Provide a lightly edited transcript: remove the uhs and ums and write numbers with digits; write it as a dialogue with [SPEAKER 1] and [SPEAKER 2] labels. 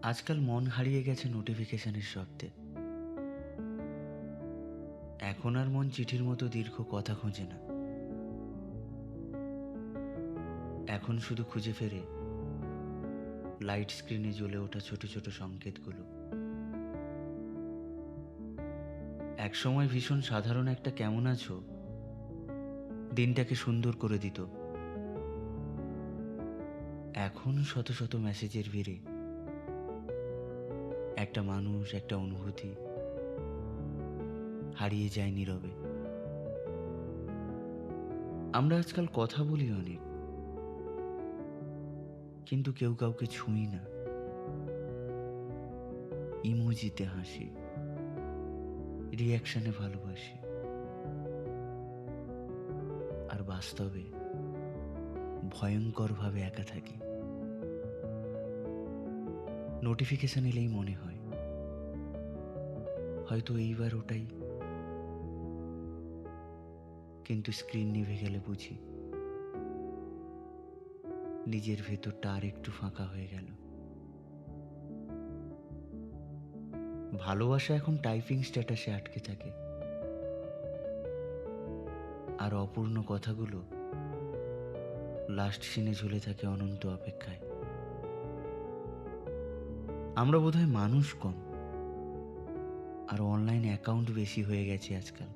[SPEAKER 1] আজকাল মন হারিয়ে গেছে নোটিফিকেশনের শব্দে। এখন আর মন চিঠির মতো দীর্ঘ কথা খোঁজে না। এখন শুধু খুঁজে ফেরে লাইট স্ক্রিনে জ্বলে ওঠা ছোট ছোট সংকেতগুলো। একসময় ভীষণ সাধারণ একটা কেমন আছো দিনটাকে সুন্দর করে দিত। এখন শত শত মেসেজের ভিড়ে একটা মানুষ, একটা অনুভূতি হারিয়ে যায় নীরবে। আমরা আজকাল কথা বলি অনেক, কিন্তু কেউ কাউকে ছুঁই না। ইমোজিতে হাসি, রিয়াকশনে ভালোবাসি, আর বাস্তবে ভয়ঙ্করভাবে একা থাকি। নোটিফিকেশন এলেই মনে হয় হয়তো এইবার ওটাই, কিন্তু স্ক্রিন নিভে গেলে বুঝি নিজের ভেতরটা আর একটু ফাঁকা হয়ে গেল। ভালোবাসা এখন টাইপিং স্ট্যাটাসে আটকে থাকে, আর অপূর্ণ কথাগুলো লাস্ট সিনে ঝুলে থাকে অনন্ত অপেক্ষায়। আমরা বোধহয় মানুষ কম, আর অনলাইন অ্যাকাউন্ট বেশি হয়ে গেছে আজকাল।